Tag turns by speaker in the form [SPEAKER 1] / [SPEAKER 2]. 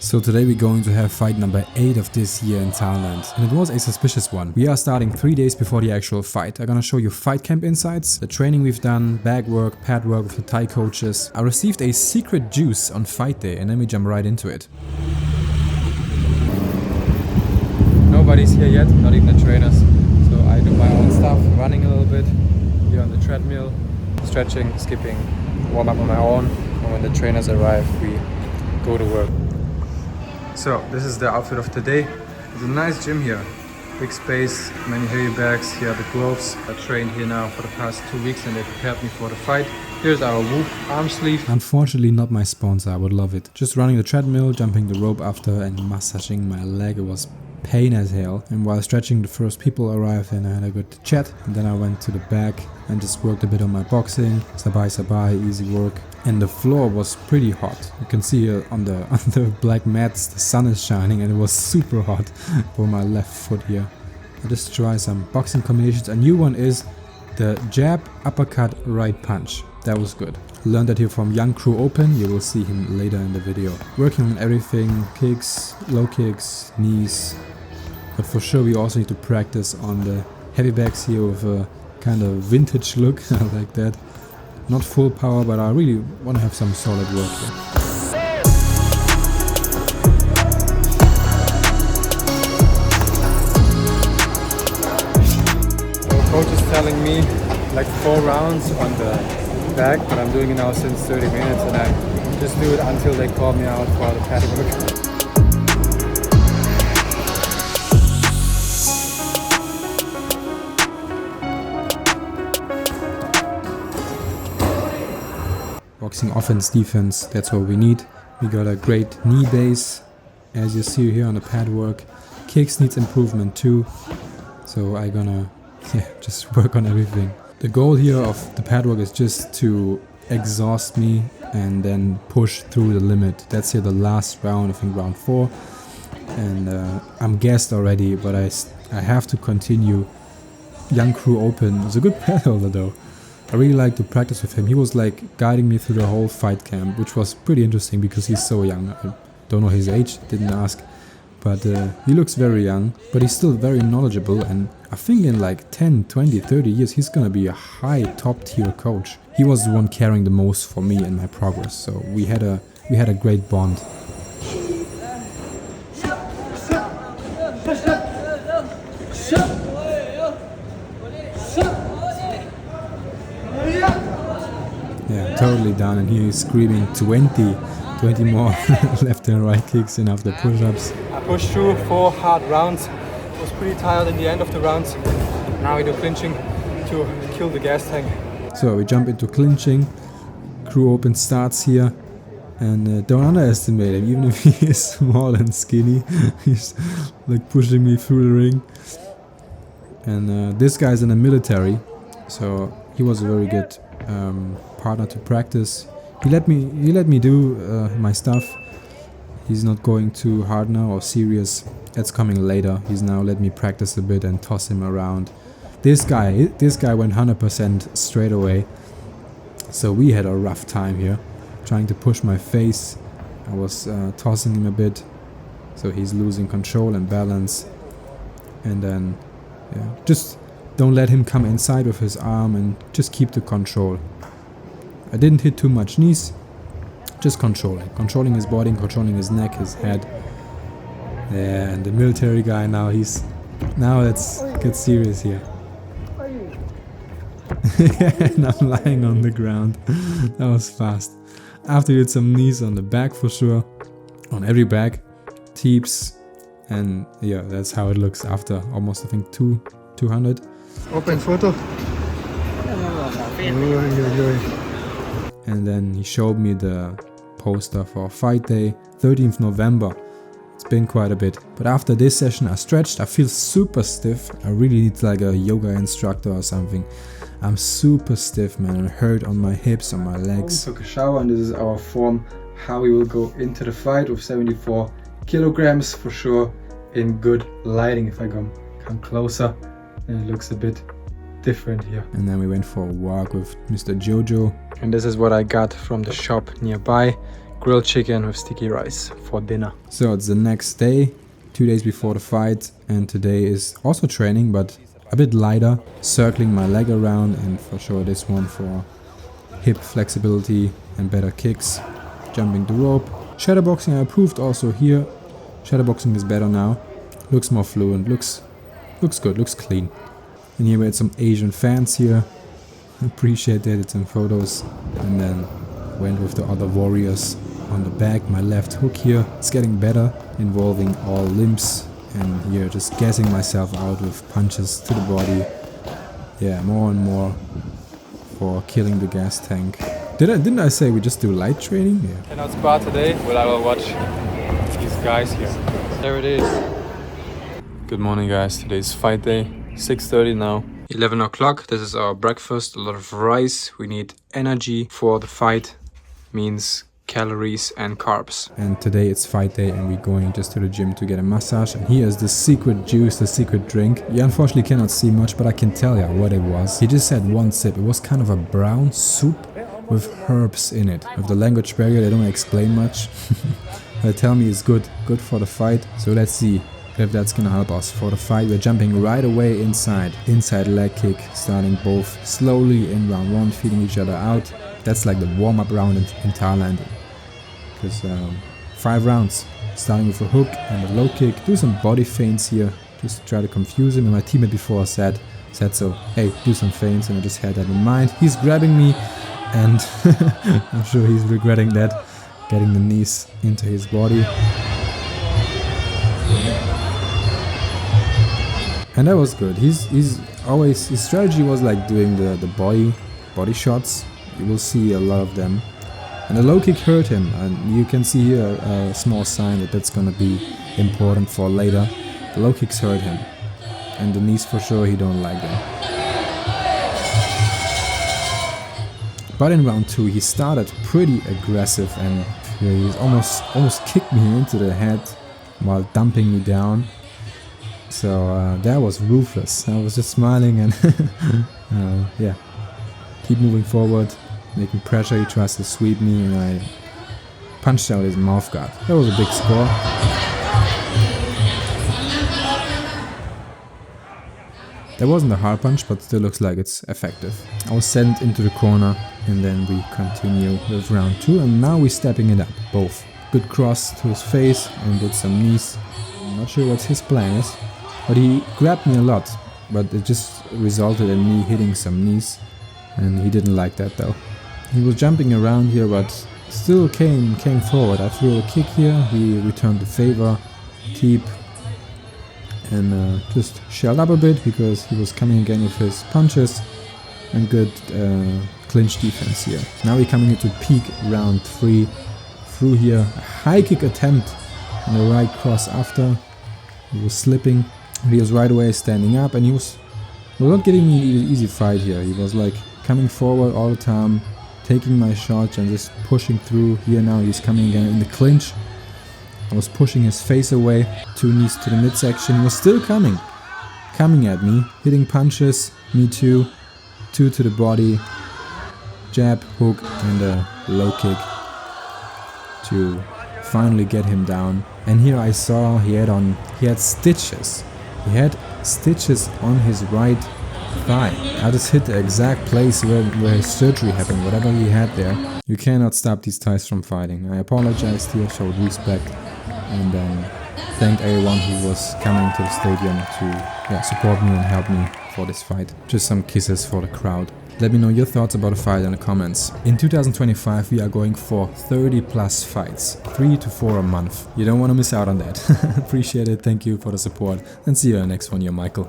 [SPEAKER 1] So today we're going to have fight number 8 of this year in Thailand, and it was a suspicious one. We are starting 3 days before the actual fight. I'm gonna show you fight camp insights, the training we've done, bag work, pad work with the Thai coaches. I received a secret juice on fight day and then we jump right into it. Nobody's here yet, not even the trainers, so I do my own stuff, running a little bit here on the treadmill, stretching, skipping, warm up on my own, and when the trainers arrive we go to work. So this is the outfit of today. It's a nice gym here, big space, many heavy bags. Here are the gloves. I trained here now for the past 2 weeks and they prepared me for the fight. Here's our Whoop arm sleeve. Unfortunately not my sponsor, I would love it. Just running the treadmill, jumping the rope after and massaging my leg. It was pain as hell, and while stretching the first people arrived and I had a good chat, and then I went to the back and just worked a bit on my boxing, sabai, easy work. And the floor was pretty hot. You can see here on the black mats the sun is shining and it was super hot for my left foot here. I just try some boxing combinations. A new one is the jab, uppercut, right punch. That was good. Learned that here from Young Crew Open. You will see him later in the video. Working on everything, kicks, low kicks, knees. But for sure we also need to practice on the heavy bags here with a kind of vintage look. I like that. Not full power, but I really want to have some solid work here. So coach is telling me like 4 rounds on the back, but I'm doing it now since 30 minutes and I just do it until they call me out for the pad work. Boxing offense, defense, that's what we need. We got a great knee base, as you see here on the pad work. Kicks needs improvement too, so I'm gonna just work on everything. The goal here of the pad work is just to exhaust me and then push through the limit. That's here the last round, I think round 4. And I'm gassed already, but I have to continue. Young Crew Open is a good pad holder though. I really like to practice with him. He was like guiding me through the whole fight camp, which was pretty interesting because he's so young. I don't know his age, didn't ask, but he looks very young, but he's still very knowledgeable, and I think in like 10, 20, 30 years he's gonna be a high top tier coach. He was the one caring the most for me and my progress, so we had a great bond. Yeah, totally done, and he is screaming 20 more left and right kicks in after push-ups. I pushed through 4 hard rounds. I was pretty tired in the end of the rounds. Now we do clinching to kill the gas tank. So we jump into clinching. Crew Open starts here, and don't underestimate him, even if he is small and skinny. He's like pushing me through the ring. And this guy's in the military, so he was a very good partner to practice. He let me do my stuff. He's not going too hard now or serious. That's coming later. He's now let me practice a bit and toss him around. This guy went 100% straight away. So we had a rough time here, trying to push my face. I was tossing him a bit, so he's losing control and balance. And then, yeah, just don't let him come inside with his arm and just keep the control. I didn't hit too much knees, just controlling his body, controlling his neck, his head. Yeah, and the military guy now let's get serious here. And I'm lying on the ground. That was fast. After you hit some knees on the back for sure, on every back, teeps, and yeah, that's how it looks after almost I think 200. Open photo. And then he showed me the poster for fight day, 13th November. It's been quite a bit. But after this session I stretched, I feel super stiff. I really need like a yoga instructor or something. I'm super stiff, man. It hurt on my hips, on my legs. We took a shower and this is our form, how we will go into the fight with 74 kilograms for sure, in good lighting. If I come closer, and it looks a bit different here. And then we went for a walk with Mr. Jojo. And this is what I got from the shop nearby. grilled chicken with sticky rice for dinner. So it's the next day, 2 days before the fight, and today is also training, but a bit lighter. Circling my leg around, and for sure this one for hip flexibility and better kicks. Jumping the rope. Shadowboxing I approved also here. Shadowboxing is better now. Looks more fluent, looks good, looks clean. And here we had some Asian fans here. Appreciate that, it's in photos. And then went with the other warriors on the back. My left hook here, it's getting better, involving all limbs. And here just gassing myself out with punches to the body. Yeah, more and more for killing the gas tank. Didn't I say we just do light training? Yeah. And on spar today, well, I will watch these guys here. There it is. Good morning guys, today's fight day. 6:30 now. 11 o'clock, this is our breakfast. A lot of rice. We need energy for the fight. Means calories and carbs. And today it's fight day and we're going just to the gym to get a massage. And here's the secret juice, the secret drink. You unfortunately cannot see much, but I can tell you what it was. He just had one sip. It was kind of a brown soup with herbs in it. With the language barrier, they don't explain much. They tell me it's good for the fight. So let's see if that's gonna help us for the fight. We're jumping right away inside leg kick, starting both slowly in round 1, feeding each other out. That's like the warm-up round in Thailand. Because 5 rounds, starting with a hook and a low kick. Do some body feints here, just try to confuse him. And my teammate before said so, hey, do some feints, and I just had that in mind. He's grabbing me, and I'm sure he's regretting that, getting the knees into his body. And that was good. He's always, his strategy was like doing the body shots. You will see a lot of them. And the low kick hurt him, and you can see here a small sign that that's gonna be important for later. The low kicks hurt him, and the knees for sure he don't like them. But in round 2 he started pretty aggressive, and he almost kicked me into the head while dumping me down. So that was ruthless. I was just smiling and yeah, keep moving forward. Making pressure, he tries to sweep me, and I punched out his mouth guard. That was a big score. That wasn't a hard punch, but still looks like it's effective. I was sent into the corner, and then we continue with round 2, and now we're stepping it up, both. Good cross to his face, and did some knees. I'm not sure what his plan is, but he grabbed me a lot, but it just resulted in me hitting some knees, and he didn't like that though. He was jumping around here, but still came forward. I threw a kick here, he returned the favor, keep, and just shelled up a bit because he was coming again with his punches, and good clinch defense here. Now we're coming into peak round 3. Through here, a high kick attempt and a right cross after. He was slipping. He was right away standing up, and he was not getting me an easy fight here. He was like coming forward all the time, taking my shots and just pushing through. Here now he's coming again in the clinch. I was pushing his face away, 2 knees to the midsection. He was still coming at me, hitting punches, me too, 2 to the body, jab, hook, and a low kick to finally get him down. And here I saw he had stitches. He had stitches on his right thigh. I just hit the exact place where his surgery happened, whatever he had there. You cannot stop these Thais from fighting. I apologized here, showed respect, and thanked everyone who was coming to the stadium to support me and help me for this fight. Just some kisses for the crowd. Let me know your thoughts about the fight in the comments. In 2025 we are going for 30 plus fights, 3 to 4 a month. You don't want to miss out on that. Appreciate it, thank you for the support, and see you in the next one. You're Michael.